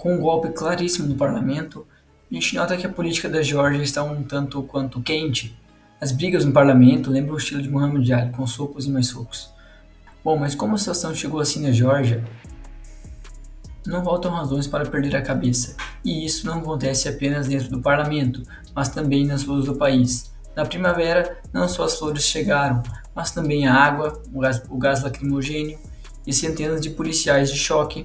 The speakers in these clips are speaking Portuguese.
Com um golpe claríssimo no parlamento, a gente nota que a política da Geórgia está um tanto quanto quente. As brigas no parlamento lembram o estilo de Muhammad Ali, com socos e mais socos. Bom, mas como a situação chegou assim na Geórgia, não faltam razões para perder a cabeça. E isso não acontece apenas dentro do parlamento, mas também nas ruas do país. Na primavera, não só as flores chegaram, mas também a água, o gás lacrimogêneo e centenas de policiais de choque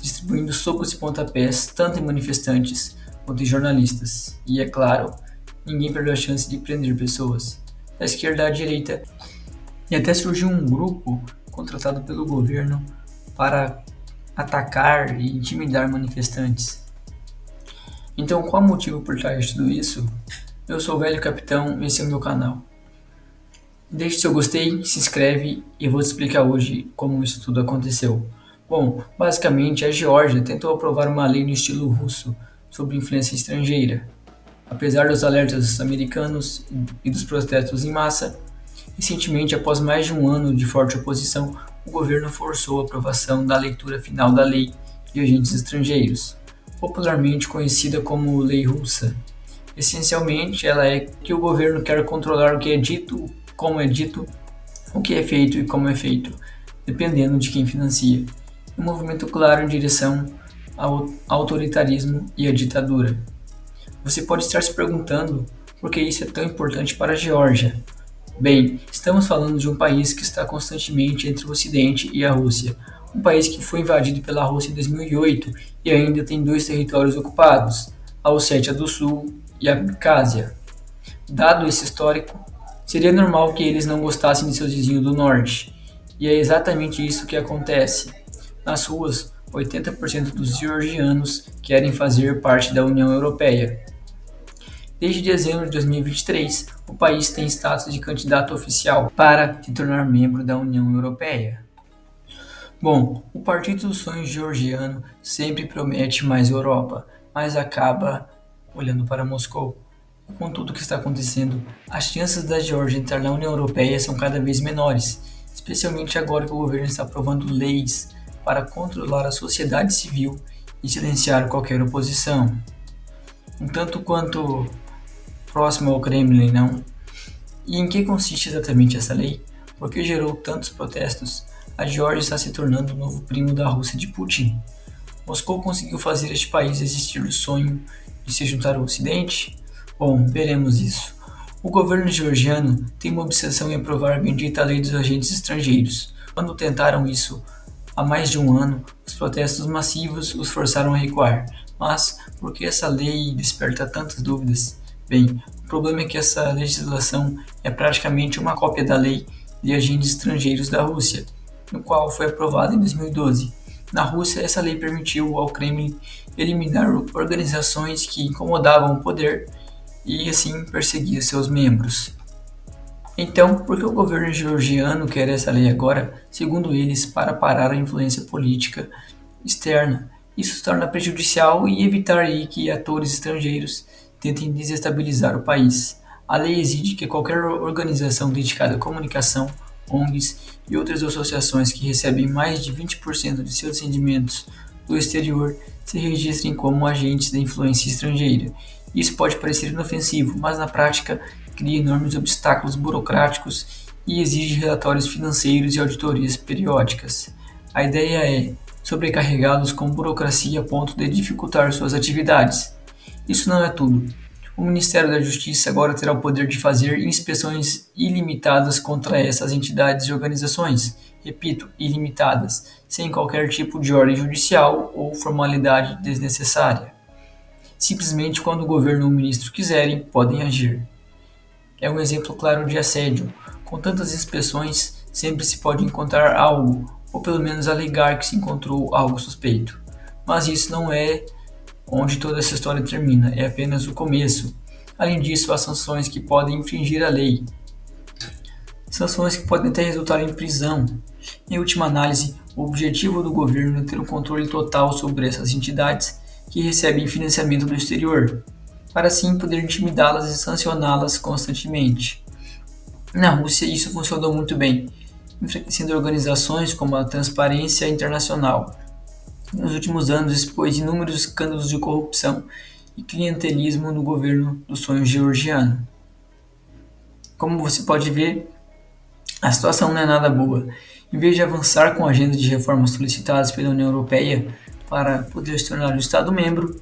distribuindo socos e pontapés tanto em manifestantes quanto em jornalistas. E é claro, ninguém perdeu a chance de prender pessoas, da esquerda à direita, e até surgiu um grupo contratado pelo governo para atacar e intimidar manifestantes. Então, qual o motivo por trás de tudo isso? Eu sou o Velho Capitão e esse é o meu canal. Deixe seu gostei, se inscreve e eu vou te explicar hoje como isso tudo aconteceu. Bom, basicamente a Geórgia tentou aprovar uma lei no estilo russo sobre influência estrangeira. Apesar dos alertas americanos e dos protestos em massa, recentemente, após mais de um ano de forte oposição, o governo forçou a aprovação da leitura final da Lei de Agentes Estrangeiros, popularmente conhecida como Lei Russa. Essencialmente, ela é que o governo quer controlar o que é dito, como é dito, o que é feito e como é feito, dependendo de quem financia. Um movimento claro em direção ao autoritarismo e à ditadura. Você pode estar se perguntando por que isso é tão importante para a Geórgia. Bem, estamos falando de um país que está constantemente entre o Ocidente e a Rússia. Um país que foi invadido pela Rússia em 2008 e ainda tem dois territórios ocupados, a Ossétia do Sul e a Abcásia. Dado esse histórico, seria normal que eles não gostassem de seus vizinhos do norte. E é exatamente isso que acontece. Nas ruas, 80% dos georgianos querem fazer parte da União Europeia. Desde dezembro de 2023, o país tem status de candidato oficial para se tornar membro da União Europeia. Bom, o Partido do Sonho Georgiano sempre promete mais Europa, mas acaba olhando para Moscou. Com tudo o que está acontecendo, as chances da Geórgia entrar na União Europeia são cada vez menores, especialmente agora que o governo está aprovando leis para controlar a sociedade civil e silenciar qualquer oposição. Um tanto quanto próximo ao Kremlin, não? E em que consiste exatamente essa lei? Por que gerou tantos protestos? A Geórgia está se tornando o novo primo da Rússia de Putin. Moscou conseguiu fazer este país existir o sonho de se juntar ao Ocidente? Bom, veremos isso. O governo georgiano tem uma obsessão em aprovar a bendita lei dos agentes estrangeiros. Quando tentaram isso há mais de um ano, os protestos massivos os forçaram a recuar. Mas por que essa lei desperta tantas dúvidas? Bem, o problema é que essa legislação é praticamente uma cópia da lei de agentes estrangeiros da Rússia, no qual foi aprovada em 2012. Na Rússia, essa lei permitiu ao Kremlin eliminar organizações que incomodavam o poder e assim perseguia seus membros. Então, por que o governo georgiano quer essa lei agora? Segundo eles, para parar a influência política externa. Isso se torna prejudicial e evitar aí que atores estrangeiros tentem desestabilizar o país. A lei exige que qualquer organização dedicada à comunicação, ONGs e outras associações que recebem mais de 20% de seus rendimentos do exterior se registrem como agentes da influência estrangeira. Isso pode parecer inofensivo, mas na prática cria enormes obstáculos burocráticos e exige relatórios financeiros e auditorias periódicas. A ideia é sobrecarregá-los com burocracia a ponto de dificultar suas atividades. Isso não é tudo. O Ministério da Justiça agora terá o poder de fazer inspeções ilimitadas contra essas entidades e organizações. Repito, ilimitadas, sem qualquer tipo de ordem judicial ou formalidade desnecessária. Simplesmente quando o governo ou o ministro quiserem, podem agir. É um exemplo claro de assédio. Com tantas inspeções, sempre se pode encontrar algo, ou pelo menos alegar que se encontrou algo suspeito. Mas isso não é onde toda essa história termina, é apenas o começo. Além disso, há sanções que podem infringir a lei. Sanções que podem até resultar em prisão. Em última análise, o objetivo do governo é ter um controle total sobre essas entidades que recebem financiamento do exterior, para assim poder intimidá-las e sancioná-las constantemente. Na Rússia, isso funcionou muito bem, enfraquecendo organizações como a Transparência Internacional. nos últimos anos expôs inúmeros escândalos de corrupção e clientelismo no governo do sonho georgiano. Como você pode ver, a situação não é nada boa. Em vez de avançar com a agenda de reformas solicitadas pela União Europeia para poder se tornar um Estado-membro,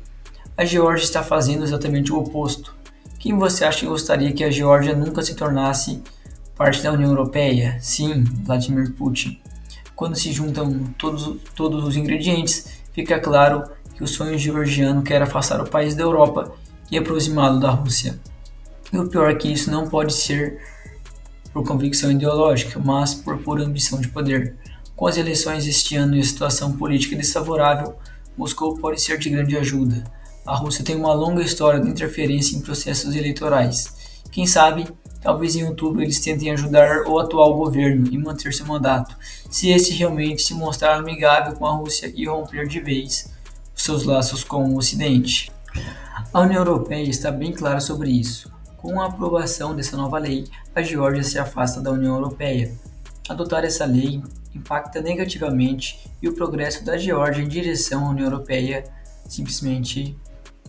a Geórgia está fazendo exatamente o oposto. Quem você acha que gostaria que a Geórgia nunca se tornasse parte da União Europeia? Sim, Vladimir Putin. Quando se juntam todos os ingredientes, fica claro que o sonho georgiano quer afastar o país da Europa e aproximá-lo da Rússia. E o pior é que isso não pode ser por convicção ideológica, mas por pura ambição de poder. Com as eleições este ano e a situação política desfavorável, Moscou pode ser de grande ajuda. A Rússia tem uma longa história de interferência em processos eleitorais. Quem sabe, talvez em outubro eles tentem ajudar o atual governo e manter seu mandato, se este realmente se mostrar amigável com a Rússia e romper de vez seus laços com o Ocidente. A União Europeia está bem clara sobre isso. Com a aprovação dessa nova lei, a Geórgia se afasta da União Europeia. Adotar essa lei impacta negativamente e o progresso da Geórgia em direção à União Europeia simplesmente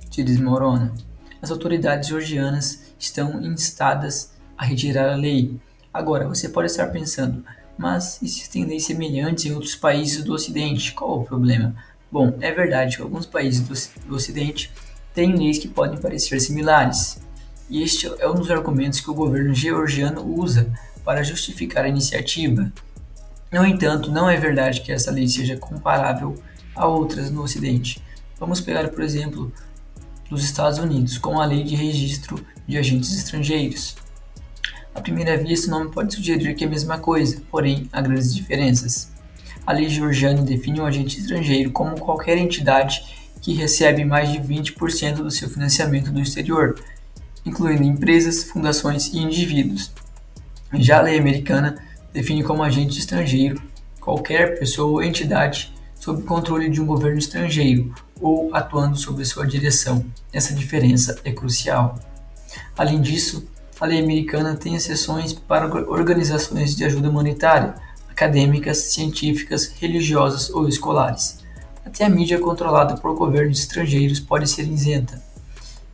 se desmorona. As autoridades georgianas estão instadas a retirar a lei. Agora, você pode estar pensando, mas existem leis semelhantes em outros países do Ocidente, qual o problema? Bom, é verdade que alguns países do Ocidente têm leis que podem parecer similares, e este é um dos argumentos que o governo georgiano usa para justificar a iniciativa. No entanto, não é verdade que essa lei seja comparável a outras no Ocidente. Vamos pegar, por exemplo, dos Estados Unidos, com a Lei de Registro de Agentes Estrangeiros. À primeira vista, o nome pode sugerir que é a mesma coisa, porém há grandes diferenças. A lei georgiana define um agente estrangeiro como qualquer entidade que recebe mais de 20% do seu financiamento do exterior, incluindo empresas, fundações e indivíduos. Já a lei americana define como agente estrangeiro qualquer pessoa ou entidade sob controle de um governo estrangeiro ou atuando sob sua direção. Essa diferença é crucial. Além disso, a lei americana tem exceções para organizações de ajuda humanitária, acadêmicas, científicas, religiosas ou escolares. Até a mídia controlada por governos estrangeiros pode ser isenta,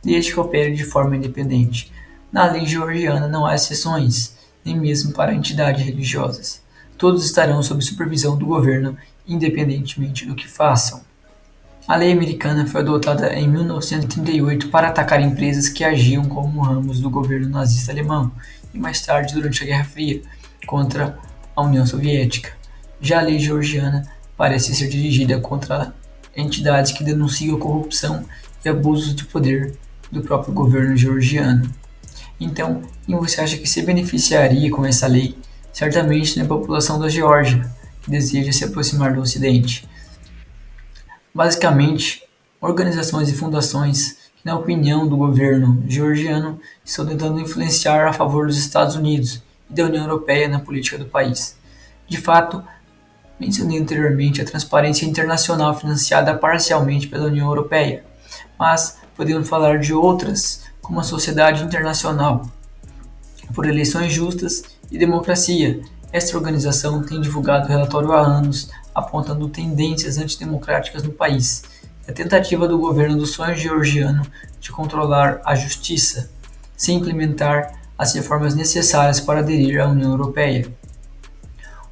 desde que opere de forma independente. Na lei georgiana não há exceções, nem mesmo para entidades religiosas. Todos estarão sob supervisão do governo, independentemente do que façam. A lei americana foi adotada em 1938 para atacar empresas que agiam como ramos do governo nazista alemão e mais tarde, durante a Guerra Fria, contra a União Soviética. Já a lei georgiana parece ser dirigida contra entidades que denunciam a corrupção e abusos de poder do próprio governo georgiano. Então, quem você acha que se beneficiaria com essa lei? Certamente não é a população da Geórgia, que deseja se aproximar do Ocidente. Basicamente, organizações e fundações que, na opinião do governo georgiano, estão tentando influenciar a favor dos Estados Unidos e da União Europeia na política do país. De fato, mencionei anteriormente a transparência internacional financiada parcialmente pela União Europeia, mas podemos falar de outras, como a Sociedade Internacional por Eleições Justas e Democracia. Esta organização tem divulgado relatório há anos apontando tendências antidemocráticas no país e a tentativa do governo do sonho georgiano de controlar a justiça, sem implementar as reformas necessárias para aderir à União Europeia.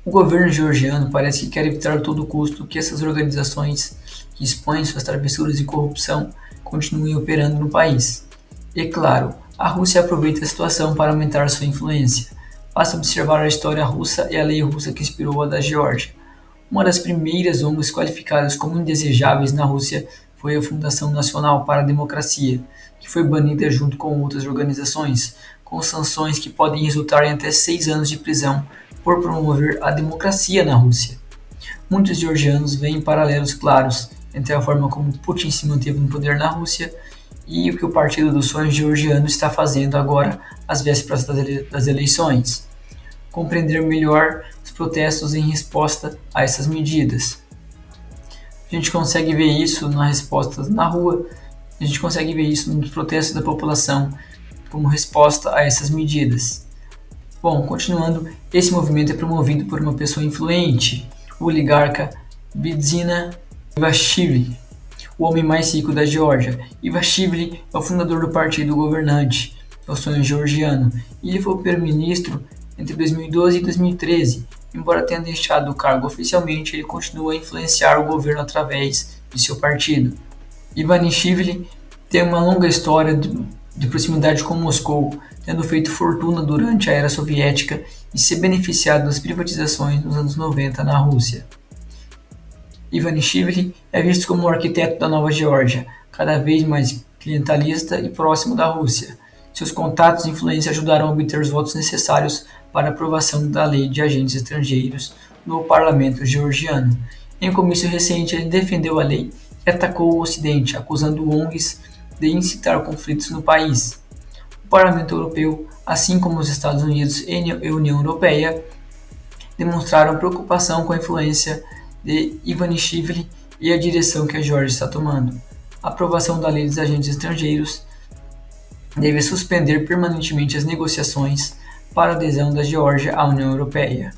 O governo georgiano parece que quer evitar a todo custo que essas organizações que expõem suas travessuras e corrupção continuem operando no país. E claro, a Rússia aproveita a situação para aumentar sua influência. Basta observar a história russa e a lei russa que inspirou a da Geórgia. Uma das primeiras ONGs qualificadas como indesejáveis na Rússia foi a Fundação Nacional para a Democracia, que foi banida junto com outras organizações, com sanções que podem resultar em até 6 anos de prisão por promover a democracia na Rússia. Muitos georgianos veem paralelos claros entre a forma como Putin se manteve no poder na Rússia e o que o Partido do Sonho Georgiano está fazendo agora às vésperas das eleições. Compreender melhor os protestos em resposta a essas medidas. A gente consegue ver isso nas respostas na rua, a gente consegue ver isso nos protestos da população como resposta a essas medidas. Bom, continuando, esse movimento é promovido por uma pessoa influente, o oligarca Bidzina Ivashvili, o homem mais rico da Geórgia. Ivashvili é o fundador do partido governante, o Sonho Georgiano, e ele foi primeiro-ministro entre 2012 e 2013. Embora tenha deixado o cargo oficialmente, ele continua a influenciar o governo através de seu partido. Ivanishvili tem uma longa história de proximidade com Moscou, tendo feito fortuna durante a era soviética e se beneficiado das privatizações nos anos 90 na Rússia. Ivanishvili é visto como o arquiteto da Nova Geórgia, cada vez mais clientelista e próximo da Rússia. Seus contatos e influência ajudaram a obter os votos necessários para a aprovação da lei de agentes estrangeiros no parlamento georgiano. Em um comício recente, ele defendeu a lei e atacou o Ocidente, acusando ONGs de incitar conflitos no país. O Parlamento Europeu, assim como os Estados Unidos e a União Europeia, demonstraram preocupação com a influência de Ivanishvili e a direção que a Geórgia está tomando. A aprovação da lei dos agentes estrangeiros deve suspender permanentemente as negociações para a adesão da Geórgia à União Europeia,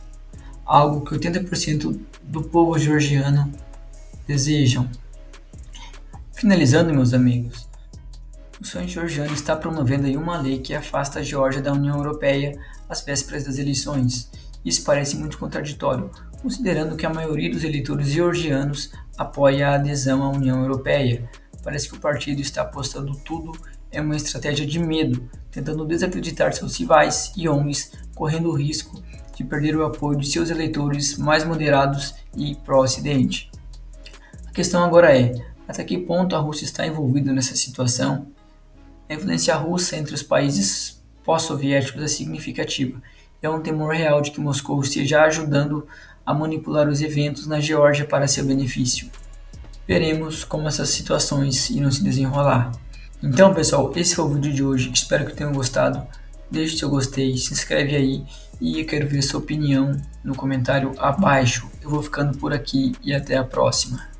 algo que 80% do povo georgiano desejam. Finalizando, meus amigos, o Sonho Georgiano está promovendo aí uma lei que afasta a Geórgia da União Europeia às vésperas das eleições. Isso parece muito contraditório, considerando que a maioria dos eleitores georgianos apoia a adesão à União Europeia. Parece que o partido está apostando tudo em uma estratégia de medo, tentando desacreditar seus rivais e ONGs, correndo o risco de perder o apoio de seus eleitores mais moderados e pró-Ocidente. A questão agora é, até que ponto a Rússia está envolvida nessa situação? A influência russa entre os países pós-soviéticos é significativa. É um temor real de que Moscou esteja ajudando a manipular os eventos na Geórgia para seu benefício. Veremos como essas situações irão se desenrolar. Então, pessoal, esse foi o vídeo de hoje. Espero que tenham gostado. Deixe seu gostei, se inscreve aí e eu quero ver sua opinião no comentário abaixo. Eu vou ficando por aqui e até a próxima.